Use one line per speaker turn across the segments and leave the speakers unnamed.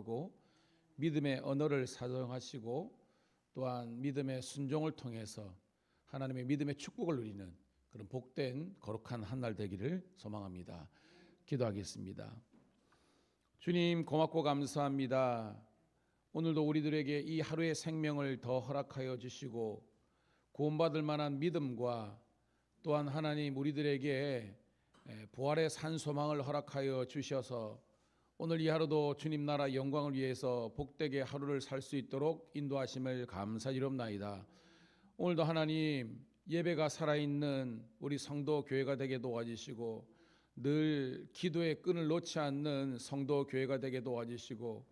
사용하고 믿음의 언어를 사용하시고 또한 믿음의 순종을 통해서 하나님의 믿음의 축복을 누리는 그런 복된 거룩한 한 날 되기를 소망합니다. 기도하겠습니다. 주님 고맙고 감사합니다. 오늘도 우리들에게 이 하루의 생명을 더 허락하여 주시고 구원받을 만한 믿음과 또한 하나님 우리들에게 부활의 산 소망을 허락하여 주셔서 오늘 이 하루도 주님 나라 영광을 위해서 복되게 하루를 살 수 있도록 인도하심을 감사드리옵나이다. 오늘도 하나님 예배가 살아있는 우리 성도 교회가 되게 도와주시고 늘 기도의 끈을 놓지 않는 성도 교회가 되게 도와주시고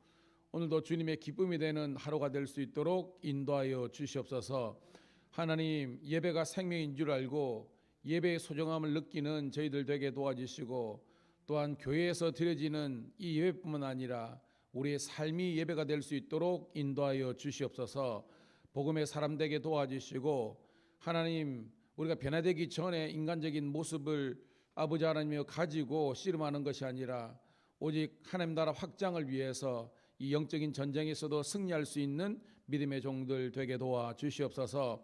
오늘도 주님의 기쁨이 되는 하루가 될 수 있도록 인도하여 주시옵소서. 하나님 예배가 생명인 줄 알고 예배의 소중함을 느끼는 저희들 되게 도와주시고 또한 교회에서 드려지는 이 예배뿐만 아니라 우리의 삶이 예배가 될 수 있도록 인도하여 주시옵소서. 복음의 사람 되게 도와주시고 하나님 우리가 변화되기 전에 인간적인 모습을 아버지 하나님이여 가지고 씨름하는 것이 아니라 오직 하나님 나라 확장을 위해서 이 영적인 전쟁에서도 승리할 수 있는 믿음의 종들 되게 도와주시옵소서.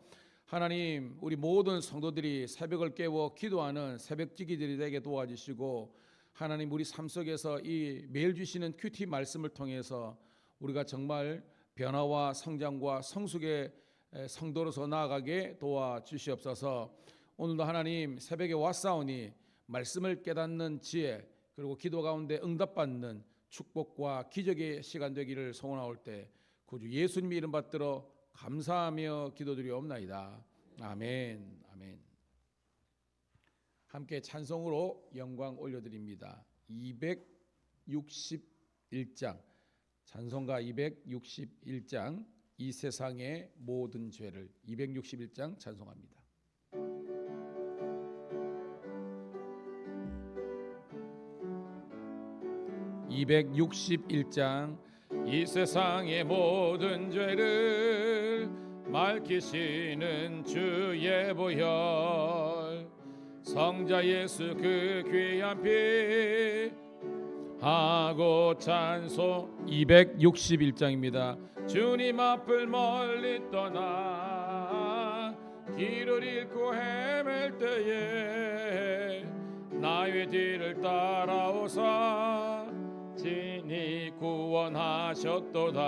하나님 우리 모든 성도들이 새벽을 깨워 기도하는 새벽지기들이 되게 도와주시고 하나님 우리 삶 속에서 이 매일 주시는 큐티 말씀을 통해서 우리가 정말 변화와 성장과 성숙의 성도로서 나아가게 도와주시옵소서. 오늘도 하나님 새벽에 왔사오니 말씀을 깨닫는 지혜 그리고 기도 가운데 응답받는 축복과 기적의 시간 되기를 소원하올 때 구주 예수님의 이름 받들어 감사하며 기도드리옵나이다. 아멘. 아멘. 함께 찬송으로 영광 올려드립니다. 261장 찬송가 261장 이 세상의 모든 죄를 261장 찬송합니다. 261장 이 세상의 모든 죄를 맑히시는 주의 보혈 성자 예수 그 귀한 피 하고 찬송 261장입니다. 주님 앞을 멀리 떠나 길을 잃고 헤맬 때에 나의 뒤를 따라오사 진히 구원하셨도다.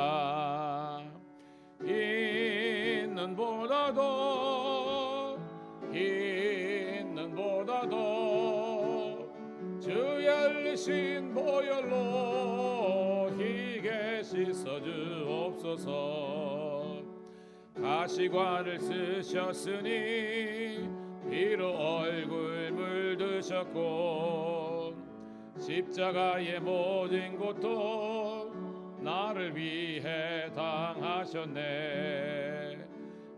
있는 보다도 주의 흘리신 보혈로 희게 씻어주옵소서. 가시관을 쓰셨으니 피로 얼굴 물드셨고 십자가의 모든 고통 나를 위해 당하셨네.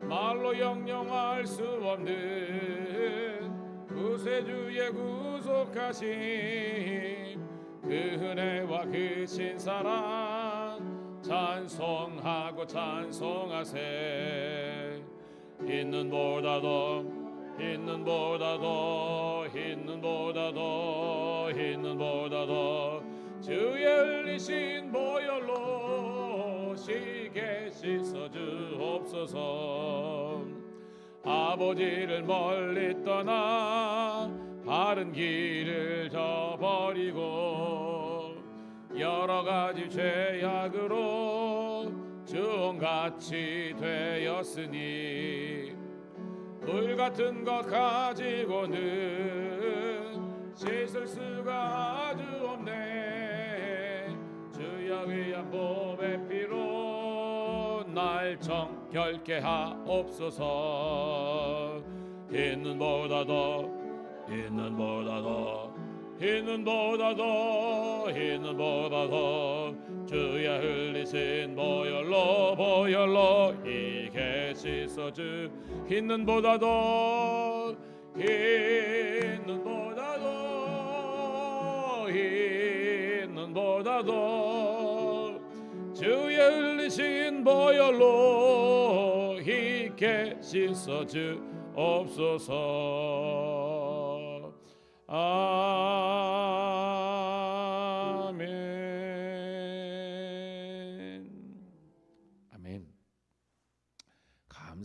말로 영영할 수 없는 구세주의 구속하심 그 은혜와 그 신사랑 찬송하고 찬송하세. 있는 보다도 주의 흘리신 보혈로 시게 씻어주옵소서. 아버지를 멀리 떠나 바른 길을 저버리고 여러 가지 죄악으로 주홍같이 되었으니 불같은 것 가지고는 씻을 수가 아주 없네. 주여 위한 보배 피로 날 정결케 하옵소서. 있는 보다도 주의 흘리신 보혈로 이게 씻어주. 있는 보다도 주의 흘리신 보혈로 이게 씻어주옵소서. 아멘.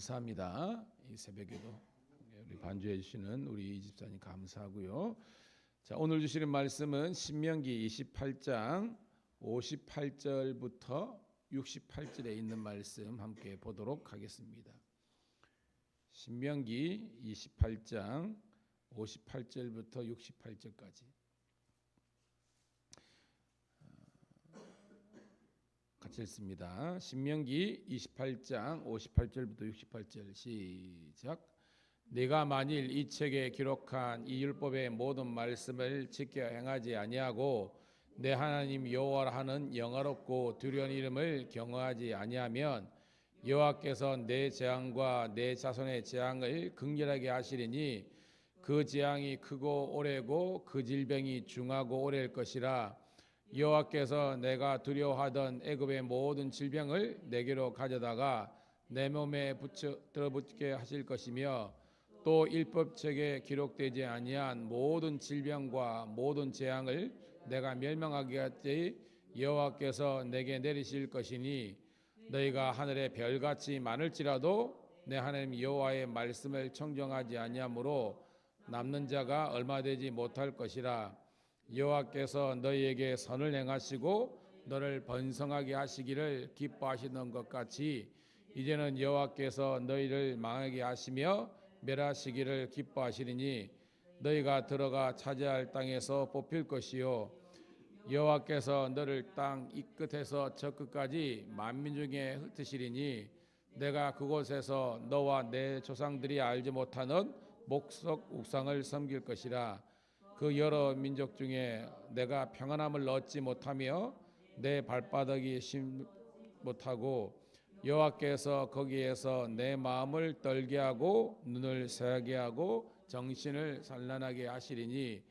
감사합니다. 이 새벽에도 우리 반주해 주시는 우리 이 집사님 감사하고요. 자, 오늘 주시는 말씀은 신명기 28장 58절부터 68절에 있는 말씀 함께 보도록 하겠습니다. 신명기 28장 58절부터 68절까지 같이 읽습니다. 신명기 28장 58절부터 68절 시작. 네가 만일 이 책에 기록한 이 율법의 모든 말씀을 지켜 행하지 아니하고 내 하나님 여호와라 하는 영화롭고 두려운 이름을 경외하지 아니하면 여호와께서 내 재앙과 내 자손의 재앙을 극렬하게 하시리니 그 재앙이 크고 오래고 그 질병이 중하고 오래일 것이라. 여호와께서 내가 두려워하던 애굽의 모든 질병을 내게로 가져다가 내 몸에 들어붙게 하실 것이며 또 율법책에 기록되지 아니한 모든 질병과 모든 재앙을 내가 멸망하게 하지 여호와께서 내게 내리실 것이니 너희가 하늘의 별같이 많을지라도 내 하나님 여호와의 말씀을 청정하지 아니하므로 남는 자가 얼마 되지 못할 것이라. 여호와께서 너희에게 선을 행하시고 너를 번성하게 하시기를 기뻐하시는 것 같이 이제는 여호와께서 너희를 망하게 하시며 멸하시기를 기뻐하시리니 너희가 들어가 차지할 땅에서 뽑힐 것이요 여호와께서 너를 땅 이 끝에서 저 끝까지 만민 중에 흩으시리니 내가 그곳에서 너와 내 조상들이 알지 못하는 목석 욱상을 섬길 것이라. 그 여러 민족 중에 내가 평안함을 얻지 못하며 내 발바닥이 심 못하고 여호와께서 거기에서 내 마음을 떨게 하고 눈을 새하게 하고 정신을 산란하게 하시리니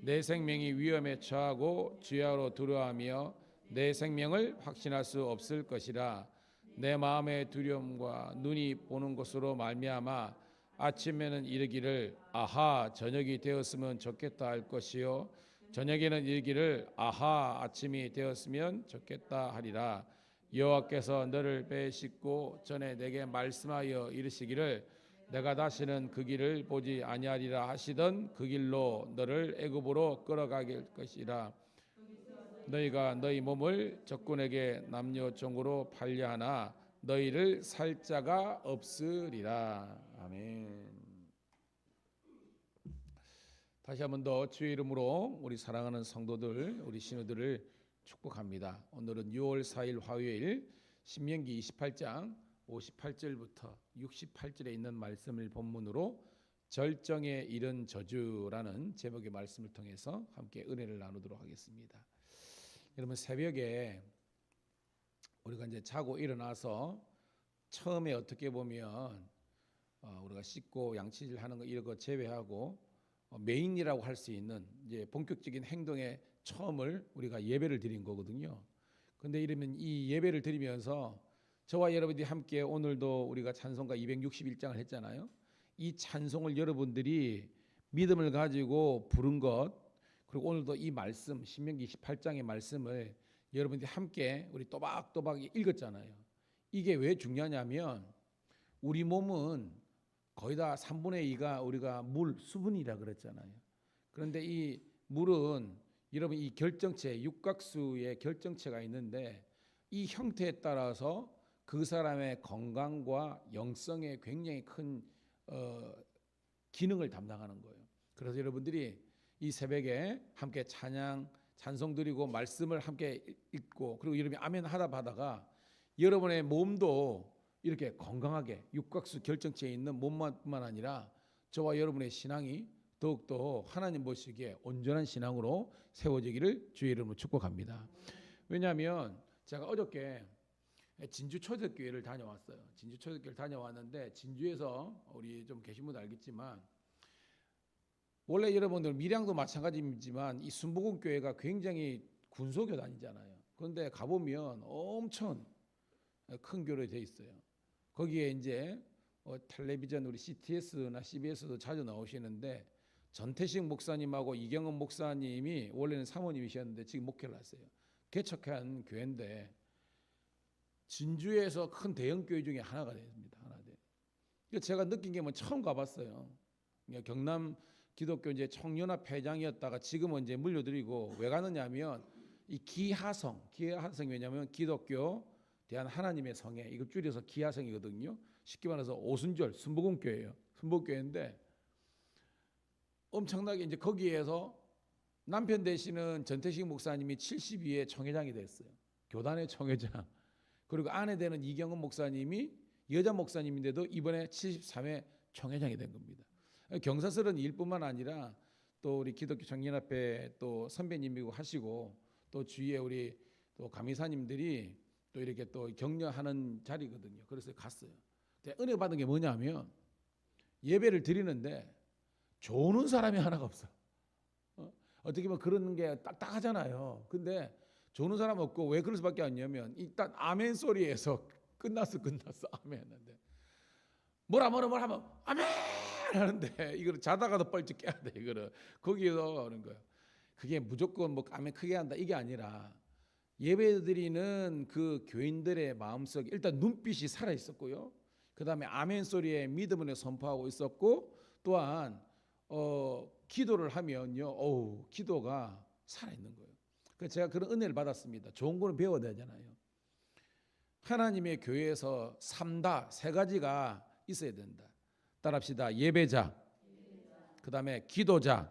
내 생명이 위험에 처하고 주야로 두려워하며 내 생명을 확신할 수 없을 것이라. 내 마음의 두려움과 눈이 보는 것으로 말미암아 아침에는 이르기를 아하 저녁이 되었으면 좋겠다 할 것이요 저녁에는 이르기를 아하 아침이 되었으면 좋겠다 하리라. 여호와께서 너를 배에 싣고 전에 내게 말씀하여 이르시기를 내가 다시는 그 길을 보지 아니하리라 하시던 그 길로 너를 애굽으로 끌어가게 것이라. 너희가 너희 몸을 적군에게 남녀 종으로 팔려하나 너희를 살 자가 없으리라. 아멘. 다시 한 번 더 주의 이름으로 우리 사랑하는 성도들, 우리 신우들을 축복합니다. 오늘은 6월 4일 화요일 신명기 28장 58절부터 68절에 있는 말씀을 본문으로 절정에 이른 저주라는 제목의 말씀을 통해서 함께 은혜를 나누도록 하겠습니다. 여러분 새벽에 우리가 이제 자고 일어나서 처음에 어떻게 보면 우리가 씻고 양치질 하는 거 이런 거 제외하고 메인이라고 할 수 있는 이제 본격적인 행동의 처음을 우리가 예배를 드린 거거든요. 그런데 이러면 이 예배를 드리면서 저와 여러분들이 함께 오늘도 우리가 찬송가 261장을 했잖아요. 이 찬송을 여러분들이 믿음을 가지고 부른 것, 그리고 오늘도 이 말씀 신명기 28장의 말씀을 여러분들이 함께 우리 또박또박 읽었잖아요. 이게 왜 중요하냐면 우리 몸은 거의 다 3분의 2가 우리가 물, 수분이라 그랬잖아요. 그런데 이 물은 여러분 이 결정체, 육각수의 결정체가 있는데 이 형태에 따라서 그 사람의 건강과 영성에 굉장히 큰 기능을 담당하는 거예요. 그래서 여러분들이 이 새벽에 함께 찬송 드리고 말씀을 함께 읽고 그리고 여러분이 아멘 하다 하다가 여러분의 몸도 이렇게 건강하게 육각수 결정체에 있는 몸만뿐만 아니라 저와 여러분의 신앙이 더욱더 하나님 보시기에 온전한 신앙으로 세워지기를 주의 이름으로 축복합니다. 왜냐하면 제가 어저께 진주 초대교회를 다녀왔어요. 진주 초대교회를 다녀왔는데 진주에서 우리 좀 계신 분들 알겠지만 원래 여러분들 밀양도 마찬가지지만 이 순복음교회가 굉장히 군소교단이잖아요. 그런데 가보면 엄청 큰 교회로 돼 있어요. 거기에 이제 텔레비전 우리 CTS나 CBS도 자주 나오시는데 전태식 목사님하고 이경은 목사님이 원래는 사모님이셨는데 지금 목회를 하세요. 개척한 교회인데 진주에서 큰 대형 교회 중에 하나가 됩니다. 하나 돼. 제가 느낀 게 뭐 처음 가봤어요. 경남 기독교 이제 청년합 회장이었다가 지금은 이제 물려드리고 왜 가느냐면 이 기하성이 왜냐하면 기독교 대한 하나님의 성에 이거 줄여서 기하성이거든요. 쉽게 말해서 오순절 순복음교회예요. 순복교회인데 엄청나게 이제 거기에서 남편 되시는 전태식 목사님이 72회 청회장이 됐어요. 교단의 청회장. 그리고 아내 되는 이경은 목사님이 여자 목사님인데도 이번에 73회 청회장이 된 겁니다. 경사스러운 일뿐만 아니라 또 우리 기독교 청년합회 또 선배님이고 하시고 또 주위에 우리 또 감리사님들이 또 이렇게 또 격려하는 자리거든요. 그래서 갔어요. 은혜 받은 게 뭐냐면 예배를 드리는데 조는 사람이 하나가 없어. 어떻게 보면 그런 게 딱딱하잖아요. 근데 조는 사람 없고 왜 그럴 수밖에 없냐면 일단 아멘 소리에서 끝났어 아멘 하는데 뭐라 하면 아멘 하는데 이거를 자다가도 뻘쩍 깨야 돼. 이거를 거기에서 하는 거예요. 그게 무조건 뭐 아멘 크게 한다 이게 아니라 예배드리는 그 교인들의 마음속에 일단 눈빛이 살아 있었고요. 그 다음에 아멘 소리에 믿음을 선포하고 있었고 또한 기도를 하면요, 기도가 살아 있는 거예요. 그래서 제가 그런 은혜를 받았습니다. 좋은 거는 배워야 되잖아요. 하나님의 교회에서 세 가지가 있어야 된다. 따라합시다. 예배자, 그 다음에 기도자,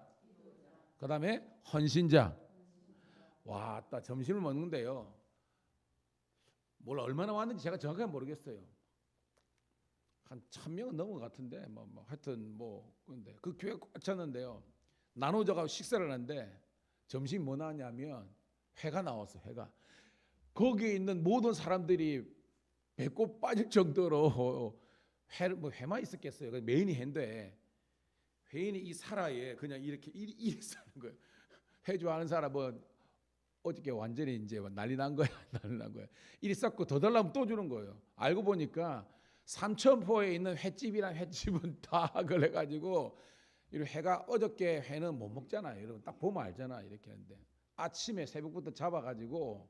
그 다음에 헌신자. 와, 딱 점심을 먹는데요. 몰라 얼마나 왔는지 제가 정확하게 모르겠어요. 한 1000명은 넘은 것 같은데 하여튼 근데 그 교회 꽉 찼는데요. 나눠져가지고 식사를 하는데 점심 뭐 나왔냐면 회가 나왔어. 회가 거기에 있는 모든 사람들이 배꼽 빠질 정도로 회만 있었겠어요. 메인이 회인데 회인이 이 사라에 그냥 이렇게 사는 거예요. 회 좋아하는 사람은 어저께 완전히 이제 난리 난 거야. 이리 쌌고 더 달라면 또 주는 거예요. 알고 보니까 삼천포에 있는 횟집이랑 횟집은 다 그래가지고 이 회가 어저께 회는 못 먹잖아요. 여러분 딱 보면 알잖아. 이렇게 하는데 아침에 새벽부터 잡아가지고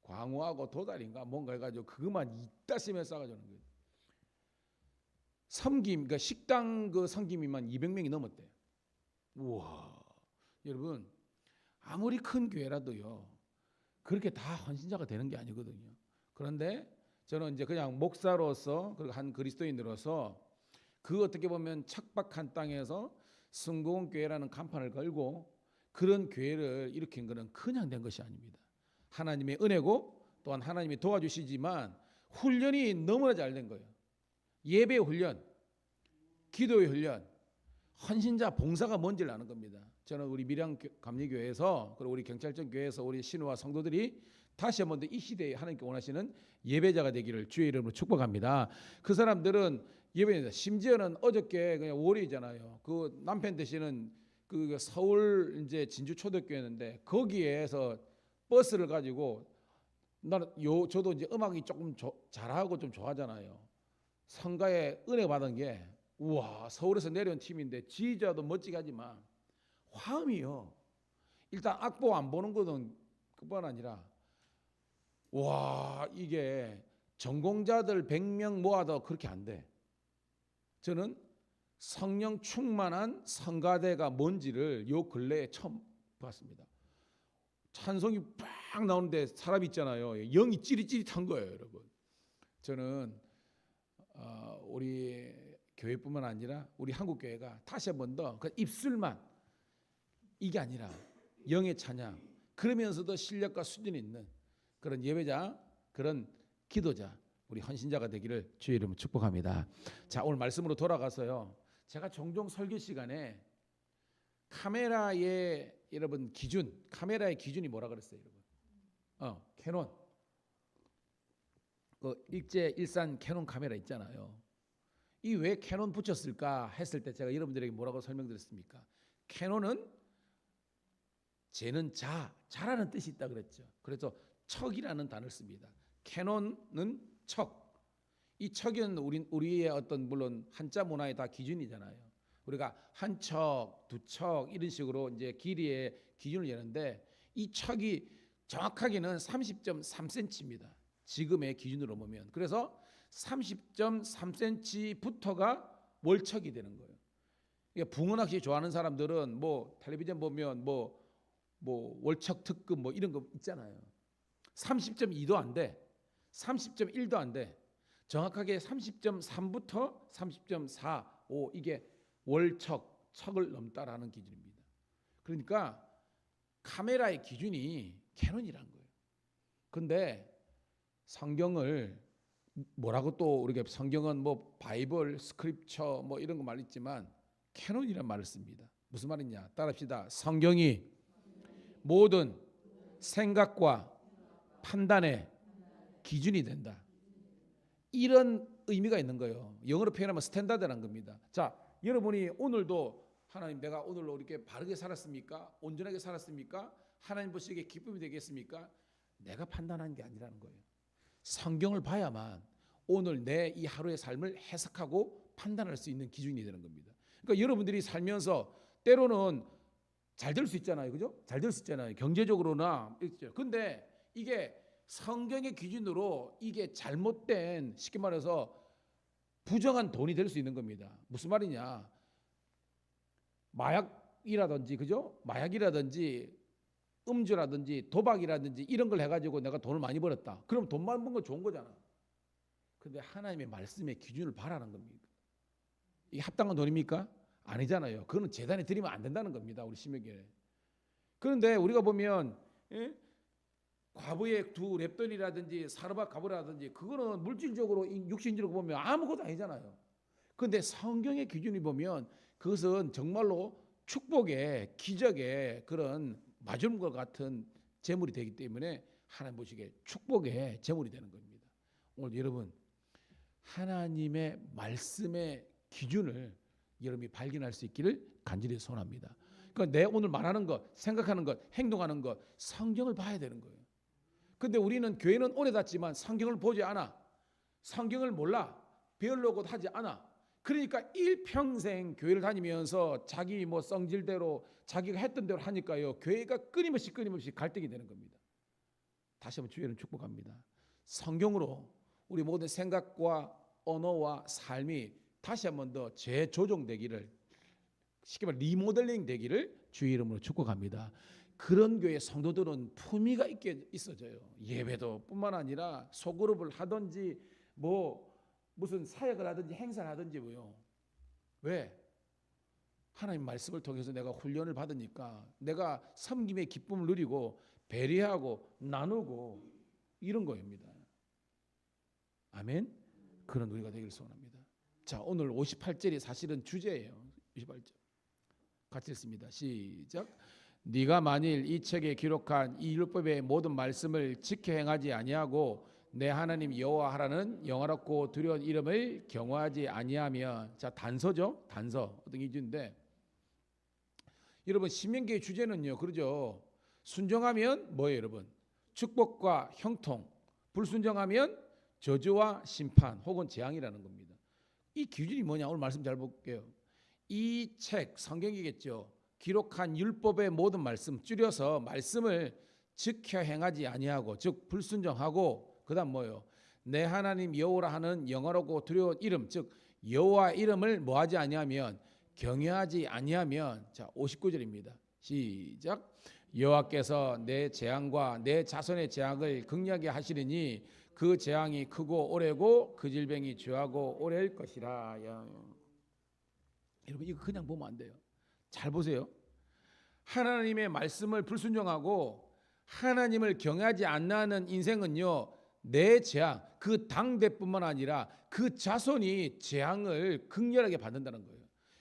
광어하고 도다리인가 뭔가 해가지고 그것만 이따심에 싸가지고 거예요. 섬김, 그러니까 식당 그 섬김이만 200명이 넘었대요. 우와, 여러분 아무리 큰 교회라도요 그렇게 다 헌신자가 되는 게 아니거든요. 그런데 저는 이제 그냥 목사로서 그리고 한 그리스도인으로서 그 어떻게 보면 척박한 땅에서 성공교회라는 간판을 걸고 그런 교회를 일으킨 것은 그냥 된 것이 아닙니다. 하나님의 은혜고 또한 하나님이 도와주시지만 훈련이 너무나 잘 된 거예요. 예배 훈련, 기도의 훈련, 헌신자 봉사가 뭔지를 아는 겁니다. 저는 우리 밀양 감리교회에서 그리고 우리 경찰청 교회에서 우리 신우와 성도들이 다시 한번 더 이 시대에 하나님께 원하시는 예배자가 되기를 주의 이름으로 축복합니다. 그 사람들은 예배자, 심지어는 어저께 그냥 월요일이잖아요. 그 남편 되시는 그 서울 이제 진주 초대교회였는데 거기에서 버스를 가지고 나는 저도 이제 음악이 조금 잘하고 좀 좋아하잖아요. 성가에 은혜 받은 게 우와 서울에서 내려온 팀인데 지휘자도 멋지게 하지만 화음이요. 일단 악보 안 보는 것은 그뿐 아니라 와 이게 전공자들 100명 모아도 그렇게 안 돼. 저는 성령 충만한 성가대가 뭔지를 요 근래에 처음 봤습니다. 찬송이 팍 나오는데 사람 있잖아요. 영이 찌릿찌릿한 거예요, 여러분. 저는 우리 교회뿐만 아니라 우리 한국 교회가 다시 한 번 더 그 입술만 이게 아니라 영의 찬양 그러면서도 실력과 수준이 있는 그런 예배자, 그런 기도자, 우리 헌신자가 되기를 주의 이름으로 축복합니다. 자, 오늘 말씀으로 돌아가서요. 제가 종종 설교 시간에 카메라의 여러분 기준, 카메라의 기준이 뭐라 그랬어요, 여러분? 캐논. 그 일제 일산 캐논 카메라 있잖아요. 이 왜 캐논 붙였을까 했을 때 제가 여러분들에게 뭐라고 설명드렸습니까? 캐논은 쟤는 자라는 뜻이 있다 그랬죠. 그래서 척이라는 단어를 씁니다. 캐논은 척. 이 척은 우리의 어떤 물론 한자 문화의 다 기준이잖아요. 우리가 한 척, 두 척 이런 식으로 이제 길이의 기준을 예는데 이 척이 정확하게는 30.3cm입니다. 지금의 기준으로 보면. 그래서 30.3cm부터가 월척이 되는 거예요. 그러니까 붕어낚시 좋아하는 사람들은 뭐 텔레비전 보면 뭐 월척 특급 뭐 이런 거 있잖아요. 30.2도 안 돼. 30.1도 안 돼. 정확하게 30.3부터 30.4, 5 이게 척을 넘다라는 기준입니다. 그러니까 카메라의 기준이 캐논이라는 거예요. 근데 성경을 뭐라고 또 우리가 성경은 뭐 바이블, 스크립처 뭐 이런 거 말했지만 캐논이란 말을 씁니다. 무슨 말이냐? 따라합시다. 성경이 모든 생각과 판단의 기준이 된다. 이런 의미가 있는 거예요. 영어로 표현하면 스탠다드라는 겁니다. 자, 여러분이 오늘도 하나님 내가 오늘 이렇게 바르게 살았습니까? 온전하게 살았습니까? 하나님 보시기에 기쁨이 되겠습니까? 내가 판단하는 게 아니라는 거예요. 성경을 봐야만 오늘 내 이 하루의 삶을 해석하고 판단할 수 있는 기준이 되는 겁니다. 그러니까 여러분들이 살면서 때로는 잘 될 수 있잖아요. 그죠? 잘 될 수 있잖아요. 경제적으로나. 근데 이게 성경의 기준으로 이게 잘못된 쉽게 말해서 부정한 돈이 될 수 있는 겁니다. 무슨 말이냐? 마약이라든지 그죠? 마약이라든지 음주라든지 도박이라든지 이런 걸 해가지고 내가 돈을 많이 벌었다. 그럼 돈만 번 건 좋은 거잖아. 근데 하나님의 말씀의 기준을 바라는 겁니다. 이게 합당한 돈입니까? 아니잖아요. 그거는 재단에 드리면 안 된다는 겁니다. 우리 신명기에. 그런데 우리가 보면 과부의 두 랩돈이라든지 사르밧 가브라든지 그거는 물질적으로 육신적으로 보면 아무것도 아니잖아요. 그런데 성경의 기준이 보면 그것은 정말로 축복의 기적의 그런 마주름과 같은 재물이 되기 때문에 하나님 보시기에 축복의 재물이 되는 겁니다. 오늘 여러분 하나님의 말씀의 기준을 여러분이 발견할 수 있기를 간절히 소원합니다. 그러니까 내 오늘 말하는 것, 생각하는 것, 행동하는 것 성경을 봐야 되는 거예요. 근데 우리는 교회는 오래 다녔지만 성경을 보지 않아. 성경을 몰라. 배우려고 하지 않아. 그러니까 일평생 교회를 다니면서 자기 뭐 성질대로 자기가 했던 대로 하니까요. 교회가 끊임없이 갈등이 되는 겁니다. 다시 한번 주의를 축복합니다. 성경으로 우리 모든 생각과 언어와 삶이 다시 한번 더 재조정되기를 쉽게 말해 리모델링 되기를 주의 이름으로 축복합니다. 그런 교회 성도들은 품위가 있게 있어져요. 예배도 뿐만 아니라 소그룹을 하든지 뭐 무슨 사역을 하든지 행사를 하든지 뭐요. 왜? 하나님 말씀을 통해서 내가 훈련을 받으니까 내가 섬김의 기쁨을 누리고 배려하고 나누고 이런 거입니다. 아멘. 그런 우리가 되기를 소원합니다. 자, 오늘 58절이 사실은 주제예요. 58절 같이 읽습니다. 시작. 네가 만일 이 책에 기록한 이 율법의 모든 말씀을 지켜 행하지 아니하고 내 하나님 여호와 하라는 영화롭고 두려운 이름을 경외하지 아니하면, 자 단서죠. 단서 어떤 기준인데 여러분 신명기의 주제는요. 그러죠. 순종하면 뭐예요, 여러분? 축복과 형통. 불순종하면 저주와 심판 혹은 재앙이라는 겁니다. 이 기준이 뭐냐? 오늘 말씀 잘 볼게요. 이 책 성경이겠죠. 기록한 율법의 모든 말씀, 줄여서 말씀을 지켜 행하지 아니하고, 즉 불순종하고, 그다음 뭐요? 내 하나님 여호와라 하는 영화롭고 두려운 이름, 즉 여호와 이름을 뭐하지 아니하면, 경외하지 아니하면, 자 59절입니다. 시작. 여호와께서 내 재앙과 내 자손의 재앙을 극렬하게 하시리니 그 재앙이 크고 오래고 그 질병이 죄하고 오래일 것이라. 여러분 이거 그냥 보면 안 돼요. 잘 보세요. 하나님의 말씀을 불순종하고 하나님을 경외하지 않는 인생은요, 내 재앙, 그 당대뿐만 아니라 그 자손이 재앙을 극렬하게 받는다는 거예요.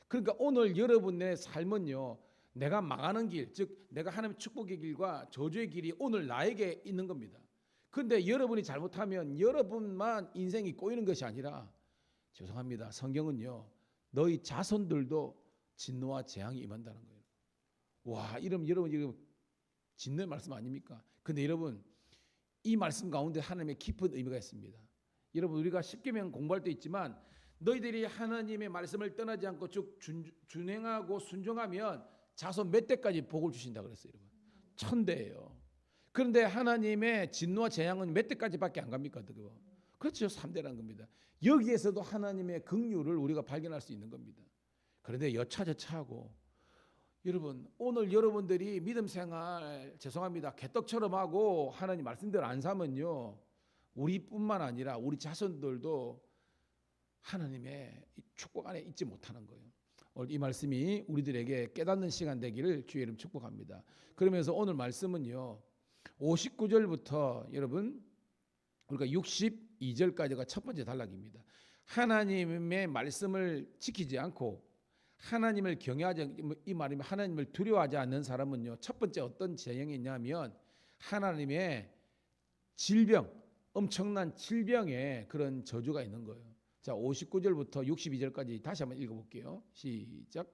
그러니까 오늘 여러분의 삶은요, 내가 망하는 길, 즉 내가 하나님의 축복의 길과 저주의 길이 오늘 나에게 있는 겁니다. 그런데 여러분이 잘못하면 여러분만 인생이 꼬이는 것이 아니라, 죄송합니다, 성경은요 너희 자손들도 진노와 재앙이 임한다는 거예요. 와, 여러분 이거 진노의 말씀 아닙니까? 근데 여러분 이 말씀 가운데 하나님의 깊은 의미가 있습니다. 여러분 우리가 십계명 공부할 때 있지만 너희들이 하나님의 말씀을 떠나지 않고 쭉 준행하고 순종하면 자손 몇 대까지 복을 주신다 그랬어요. 여러분 1000대예요. 그런데 하나님의 진노와 재앙은 몇 대까지밖에 안 갑니까? 그렇죠. 3대라는 겁니다. 여기에서도 하나님의 긍휼을 우리가 발견할 수 있는 겁니다. 그런데 여차저차하고 여러분, 오늘 여러분들이 믿음 생활 죄송합니다. 개떡처럼 하고 하나님 말씀대로 안 사면요, 우리뿐만 아니라 우리 자손들도 하나님의 축복 안에 있지 못하는 거예요. 오늘 이 말씀이 우리들에게 깨닫는 시간 되기를 주의 이름 축복합니다. 그러면서 오늘 말씀은요, 59절부터 여러분 우리가 62절까지가 첫 번째 단락입니다. 하나님의 말씀을 지키지 않고 하나님을 경외하지, 이 말이면 하나님을 두려워하지 않는 사람은요, 첫 번째 어떤 재앙이 있냐면 하나님의 질병, 엄청난 질병의 그런 저주가 있는 거예요. 자, 59절부터 62절까지 다시 한번 읽어볼게요. 시작.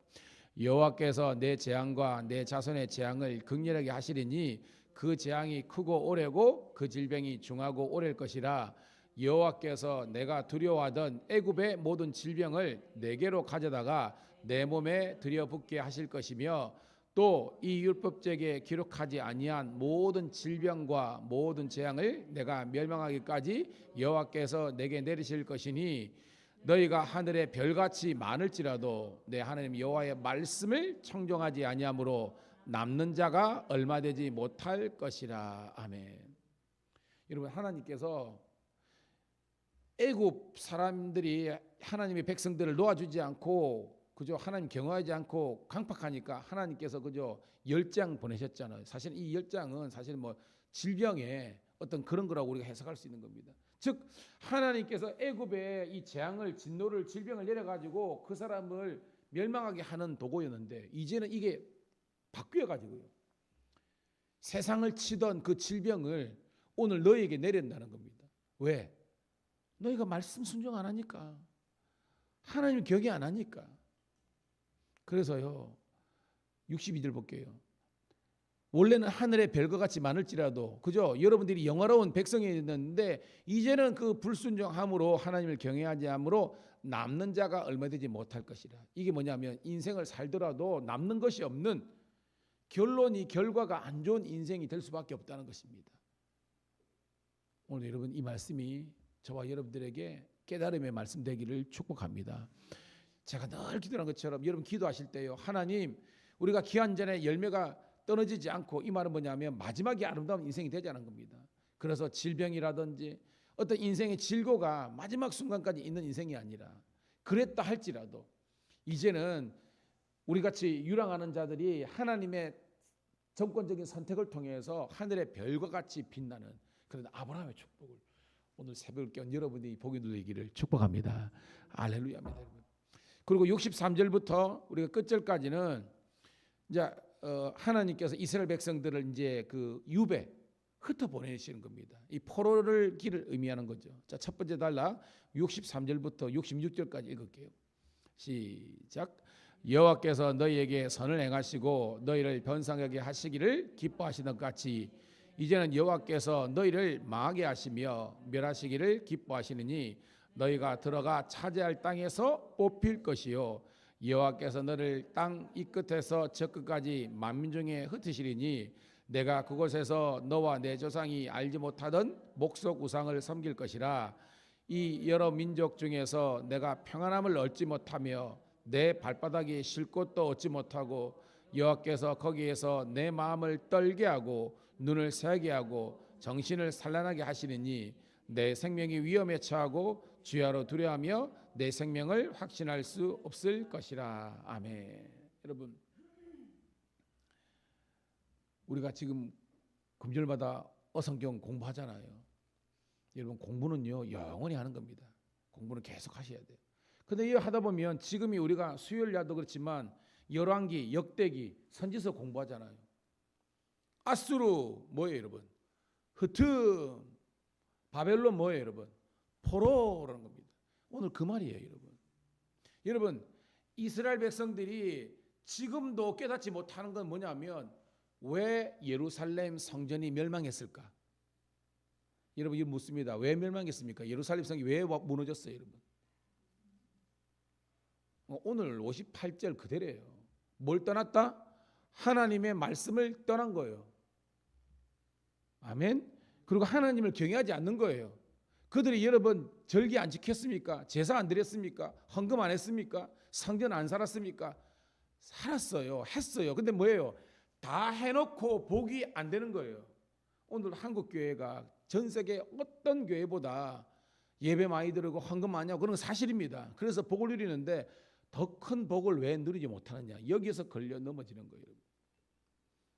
여호와께서 내 재앙과 내 자손의 재앙을 극렬하게 하시리니 그 재앙이 크고 오래고 그 질병이 중하고 오래일 것이라. 여호와께서 내가 두려워하던 애굽의 모든 질병을 내게로 가져다가 내 몸에 들여붓게 하실 것이며, 또 이 율법책에 기록하지 아니한 모든 질병과 모든 재앙을 내가 멸망하기까지 여호와께서 내게 내리실 것이니, 너희가 하늘의 별같이 많을지라도 내 하나님 여호와의 말씀을 청종하지 아니하므로 남는 자가 얼마 되지 못할 것이라. 아멘. 여러분, 하나님께서 애굽 사람들이 하나님의 백성들을 놓아주지 않고 그저 하나님 경외하지 않고 강팍하니까 하나님께서 그저 10장 보내셨잖아요. 사실 이 10장은 사실 뭐 질병의 어떤 그런 거라고 우리가 해석할 수 있는 겁니다. 즉 하나님께서 애굽에 이 재앙을, 진노를, 질병을 내려가지고 그 사람을 멸망하게 하는 도구였는데, 이제는 이게 바뀌어가지고요, 세상을 치던 그 질병을 오늘 너희에게 내린다는 겁니다. 왜? 너희가 말씀 순종 안 하니까, 하나님 경외 안 하니까. 그래서요, 62절 볼게요. 원래는 하늘의 별과 같이 많을지라도, 그죠? 여러분들이 영화로운 백성이었는데 이제는 그 불순종함으로 하나님을 경외하지 않으므로 남는 자가 얼마 되지 못할 것이라. 이게 뭐냐면 인생을 살더라도 남는 것이 없는, 결론이 결과가 안 좋은 인생이 될 수밖에 없다는 것입니다. 오늘 여러분, 이 말씀이 저와 여러분들에게 깨달음의 말씀 되기를 축복합니다. 제가 늘 기도하는 것처럼 여러분 기도하실 때요, 하나님, 우리가 기한 전에 열매가 떨어지지 않고, 이 말은 뭐냐면 마지막에 아름다운 인생이 되자는 겁니다. 그래서 질병이라든지 어떤 인생의 질고가 마지막 순간까지 있는 인생이 아니라, 그랬다 할지라도 이제는 우리같이 유랑하는 자들이 하나님의 정권적인 선택을 통해서 하늘의 별과 같이 빛나는 그런 아브라함의 축복을 오늘 새벽을 깨운 여러분이 보게 누리기를 축복합니다. 할렐루야입니다, 여러분. 그리고 63절부터 우리가 끝절까지는 이제 하나님께서 이스라엘 백성들을 이제 그 유배 흩어 보내시는 겁니다. 이 포로를 길을 의미하는 거죠. 자, 첫 번째 단락 63절부터 66절까지 읽을게요. 시작. 여호와께서 너희에게 선을 행하시고 너희를 번성하게 하시기를 기뻐하시던 같이 이제는 여호와께서 너희를 망하게 하시며 멸하시기를 기뻐하시느니 너희가 들어가 차지할 땅에서 뽑힐 것이요 여호와께서 너를 땅 이 끝에서 저 끝까지 만민 중에 흩으시리니 내가 그곳에서 너와 내 조상이 알지 못하던 목석 우상을 섬길 것이라. 이 여러 민족 중에서 내가 평안함을 얻지 못하며 내 발바닥이 쉴 곳도 얻지 못하고 여호와께서 거기에서 내 마음을 떨게 하고 눈을 새게 하고 정신을 산란하게 하시리니 내 생명이 위험에 처하고 주야로 두려워하며 내 생명을 확신할 수 없을 것이라. 아멘. 여러분, 우리가 지금 금요일마다 어성경 공부하잖아요. 여러분, 공부는요 영원히 하는 겁니다. 공부는 계속 하셔야 돼요. 근데 이 하다 보면 지금이 우리가 수요일야도 그렇지만 열왕기, 역대기, 선지서 공부하잖아요. 아수르 뭐예요, 여러분? 흐트, 바벨론 뭐예요, 여러분? 포로라는 겁니다. 오늘 그 말이에요, 여러분. 여러분, 이스라엘 백성들이 지금도 깨닫지 못하는 건 뭐냐면 왜 예루살렘 성전이 멸망했을까? 여러분, 이거 묻습니다. 왜 멸망했습니까? 예루살렘 성이 왜 무너졌어요, 여러분? 오늘 58절 그대로예요. 뭘 떠났다? 하나님의 말씀을 떠난 거예요. 아멘. 그리고 하나님을 경외하지 않는 거예요. 그들이 여러분 절기 안 지켰습니까? 제사 안 드렸습니까? 헌금 안 했습니까? 성전 안 살았습니까? 살았어요. 했어요. 근데 뭐예요? 다 해놓고 복이 안 되는 거예요. 오늘 한국 교회가 전 세계 어떤 교회보다 예배 많이 드리고 헌금 많이 하고 그런 건 사실입니다. 그래서 복을 누리는데 더 큰 복을 왜 누리지 못하느냐? 여기에서 걸려 넘어지는 거예요.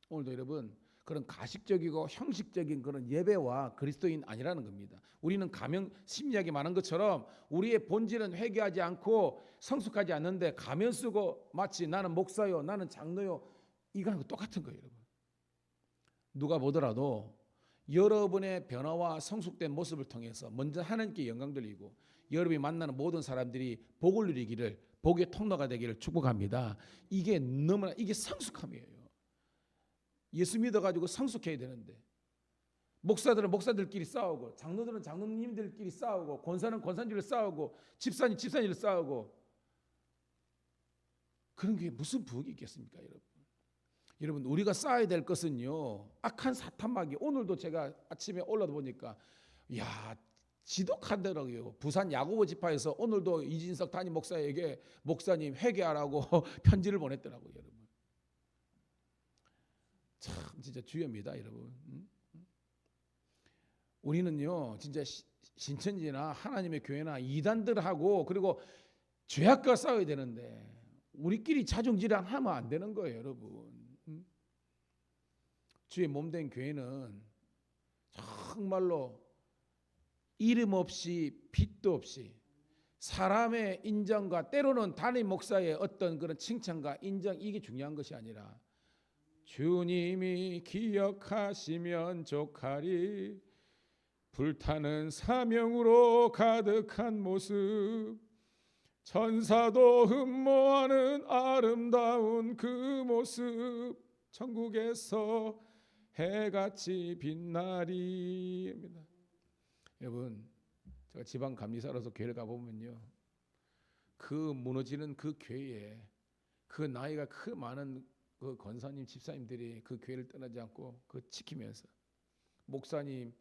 오늘도 여러분 그런 가식적이고 형식적인 그런 예배와 그리스도인 아니라는 겁니다. 우리는 가면 심리학이 많은 것처럼 우리의 본질은 회개하지 않고 성숙하지 않는데 가면 쓰고 마치 나는 목사요, 나는 장로요, 이거는 똑같은 거예요, 여러분. 누가 보더라도 여러분의 변화와 성숙된 모습을 통해서 먼저 하나님께 영광 돌리고 여러분이 만나는 모든 사람들이 복을 누리기를, 복의 통로가 되기를 축복합니다. 이게 너무나 이게 성숙함이에요. 예수 믿어가지고 성숙해야 되는데 목사들은 목사들끼리 싸우고 장로들은 장로님들끼리 싸우고 권사는 권사님들 싸우고 집사님 집사님들 싸우고 그런 게 무슨 부흥이 있겠습니까, 여러분? 여러분 우리가 쌓아야 될 것은요, 악한 사탄마귀. 오늘도 제가 아침에 올라다 보니까 야 지독하더라고요. 부산 야고보 지파에서 오늘도 이진석 담임 목사에게 목사님 회개하라고 편지를 보냈더라고요, 여러분. 참 진짜 주여입니다, 여러분. 우리는요 진짜 신천지나 하나님의 교회나 이단들하고 그리고 죄악과 싸워야 되는데 우리끼리 자중질환하면 안 되는 거예요, 여러분. 주의 몸된 교회는 정말로 이름 없이 빚도 없이 사람의 인정과 때로는 담임 목사의 어떤 그런 칭찬과 인정, 이게 중요한 것이 아니라 주님이 기억하시면 족하리, 불타는 사명으로 가득한 모습, 천사도 흠모하는 아름다운 그 모습, 천국에서 해같이 빛나리입니다. 여러분 제가 지방 감리사로서 교회를 가보면요, 그 무너지는 그 교회에 그 나이가 그 많은 그 권사님 집사님들이 그 교회를 떠나지 않고 그 지키면서, 목사님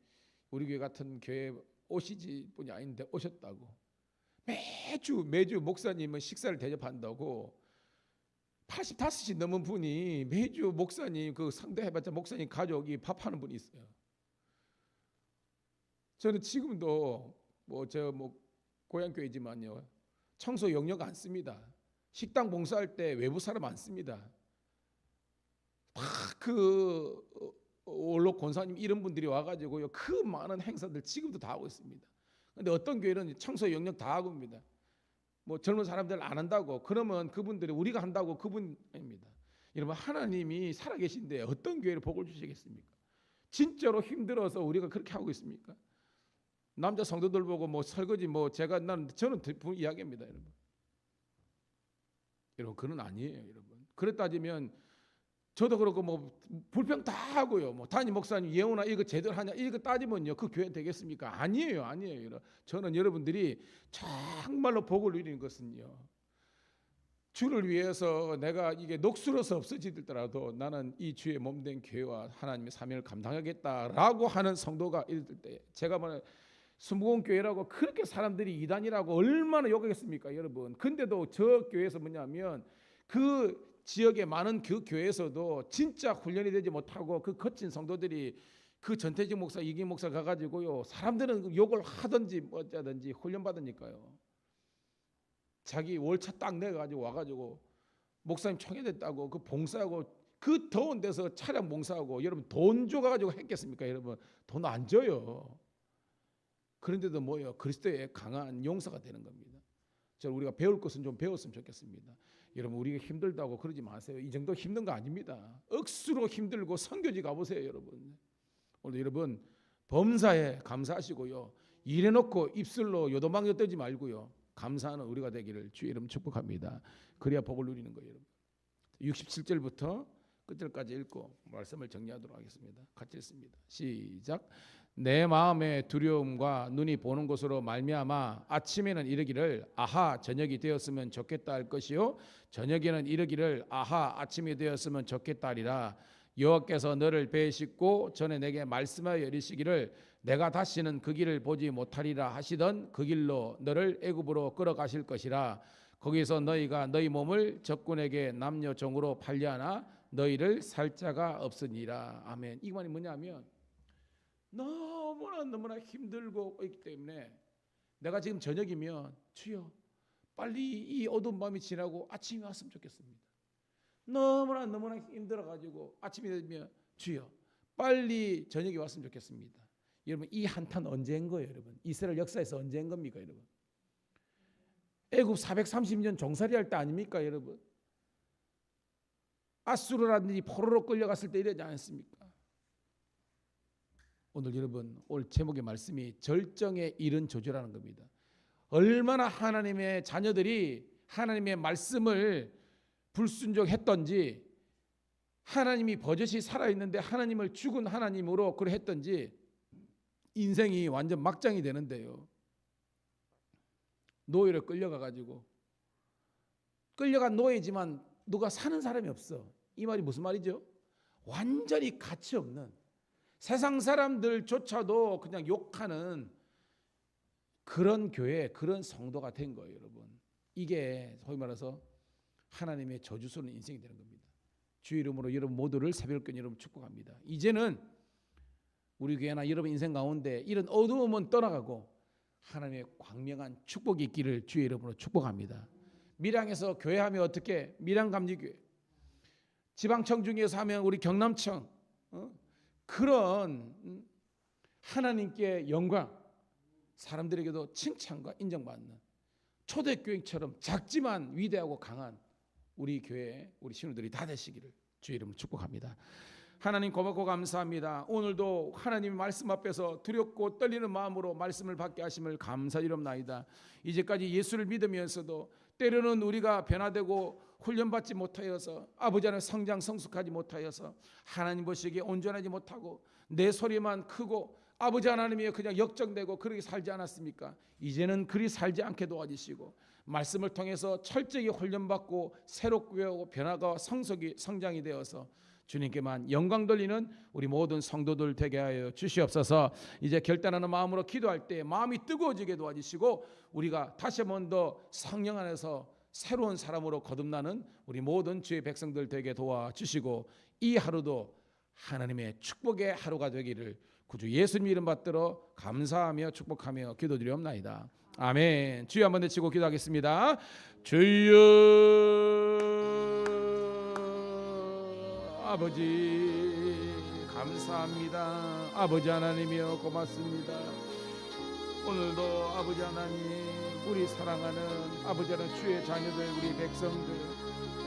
우리 교회 같은 교회 오시지 분이 아닌데 오셨다고, 매주 목사님은 식사를 대접한다고 85이 넘은 분이 매주 목사님 그 상대해봤자 목사님 가족이 밥하는 분이 있어요. 저는 지금도 뭐 고향 교회지만요, 청소 영역 안 씁니다. 식당 봉사할 때 외부 사람 안 씁니다. 다 그 원로 권사님 이런 분들이 와가지고요 그 많은 행사들 지금도 다 하고 있습니다. 근데 어떤 교회는 청소 영역 다 하고 입니다. 뭐 젊은 사람들 안 한다고 그러면 그분들이 우리가 한다고 그분입니다. 여러분 하나님이 살아계신데 어떤 교회를 복을 주시겠습니까? 진짜로 힘들어서 우리가 그렇게 하고 있습니까? 남자 성도들 보고 뭐 설거지 뭐 저는 이야기합니다, 여러분. 여러분 그건 아니에요, 여러분. 그래 따지면 저도 그렇고 뭐 불평 다 하고요. 뭐 담임 목사님 예우나 이거 제대로 하냐 이거 따지면요 그 교회 되겠습니까? 아니에요. 여러분. 저는 여러분들이 정말로 복을 누리는 것은요, 주를 위해서 내가 이게 녹슬어서 없어지더라도 나는 이 주의 몸된 교회와 하나님의 사명을 감당하겠다라고 하는 성도가 있을 때, 제가 뭐 순복음교회라고 그렇게 사람들이 이단이라고 얼마나 욕하겠습니까, 여러분. 근데도 저 교회에서 뭐냐면 그 지역의 많은 그 교회에서도 진짜 훈련이 되지 못하고 그 거친 성도들이 그 전태직 목사, 이기 목사 가가지고요 사람들은 욕을 하든지 뭐 어쩌든지 훈련 받으니까요. 자기 월차 딱 내가지고 와가지고 목사님 청해됐다고 그 봉사하고 그 더운 데서 차량 봉사하고, 여러분 돈 줘가지고 했겠습니까? 여러분 돈 안 줘요. 그런데도 뭐요, 그리스도의 강한 용사가 되는 겁니다. 저는 우리가 배울 것은 좀 배웠으면 좋겠습니다. 여러분 우리가 힘들다고 그러지 마세요. 이 정도 힘든 거 아닙니다. 억수로 힘들고 선교지 가보세요, 여러분. 오늘 여러분 범사에 감사하시고요, 일해놓고 입술로 요도망요 떨지 말고요 감사하는 우리가 되기를 주의 이름 축복합니다. 그래야 복을 누리는 거예요, 여러분. 67절부터 끝절까지 읽고 말씀을 정리하도록 하겠습니다. 같이 읽습니다. 시작. 내 마음의 두려움과 눈이 보는 것으로 말미암아 아침에는 이르기를 아하 저녁이 되었으면 좋겠다 할 것이요 저녁에는 이르기를 아하 아침이 되었으면 좋겠다 하리라. 여호와께서 너를 배시고 전에 내게 말씀하여 이르시기를 내가 다시는 그 길을 보지 못하리라 하시던 그 길로 너를 애굽으로 끌어가실 것이라. 거기서 너희가 너희 몸을 적군에게 남녀 종으로 팔려하나 너희를 살 자가 없으니라. 아멘. 이 말이 뭐냐면 너무나 힘들고 있기 때문에 내가 지금 저녁이면 주여 빨리 이 어두운 밤이 지나고 아침이 왔으면 좋겠습니다. 너무나 힘들어가지고 아침이 되면 주여 빨리 저녁이 왔으면 좋겠습니다. 여러분 이 한탄 언제 한 거예요? 여러분 이스라엘 역사에서 언제 한 겁니까? 여러분 애굽 430년 종살이 할 때 아닙니까? 여러분 아수르라든지 포로로 끌려갔을 때 이러지 않습니까? 오늘 여러분 오늘 제목의 말씀이 절정에 이른 조주라는 겁니다. 얼마나 하나님의 자녀들이 하나님의 말씀을 불순종했던지 하나님이 버젓이 살아있는데 하나님을 죽은 하나님으로 그래 했던지 인생이 완전 막장이 되는데요. 노예로 끌려가가지고 끌려간 노예지만 누가 사는 사람이 없어. 이 말이 무슨 말이죠? 완전히 가치 없는 세상 사람들조차도 그냥 욕하는 그런 교회, 그런 성도가 된 거예요, 여러분. 이게 소위 말해서 하나님의 저주스러운 인생이 되는 겁니다. 주의 이름으로 여러분 모두를 새벽권 여러분 축복합니다. 이제는 우리 교회나 여러분 인생 가운데 이런 어두움은 떠나가고 하나님의 광명한 축복이 있기를 주의 이름으로 축복합니다. 밀양에서 교회하면 어떻게? 밀양감리교회. 지방청 중에서 하면 우리 경남청. 그런 하나님께 영광, 사람들에게도 칭찬과 인정받는 초대교회처럼 작지만 위대하고 강한 우리 교회, 우리 신우들이 다 되시기를 주의 이름으로 축복합니다. 하나님 고맙고 감사합니다. 오늘도 하나님의 말씀 앞에서 두렵고 떨리는 마음으로 말씀을 받게 하심을 감사드립니다. 이제까지 예수를 믿으면서도 때로는 우리가 변화되고 훈련받지 못하여서 아버지 안에 성장 성숙하지 못하여서 하나님 보시기에 온전하지 못하고 내 소리만 크고 아버지 하나님이 그냥 역정되고 그렇게 살지 않았습니까? 이제는 그리 살지 않게 도와주시고 말씀을 통해서 철저히 훈련받고 새롭게 하고 변화가 성장이 되어서 주님께만 영광 돌리는 우리 모든 성도들 되게 하여 주시옵소서. 이제 결단하는 마음으로 기도할 때 마음이 뜨거워지게 도와주시고 우리가 다시 한 번 더 성령 안에서 새로운 사람으로 거듭나는 우리 모든 주의 백성들 되게 도와주시고 이 하루도 하나님의 축복의 하루가 되기를 구주 예수님 이름 받들어 감사하며 축복하며 기도드리옵나이다. 아멘. 주여 한번 외치고 기도하겠습니다. 주여 아버지 감사합니다. 아버지 하나님이여 고맙습니다. 오늘도 아버지 하나님 우리 사랑하는 아버지 하나님 주의 자녀들 우리 백성들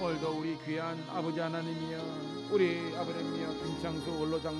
오늘도 우리 귀한 아버지 하나님이여 우리 아버지 하나님이여 김창수 원로장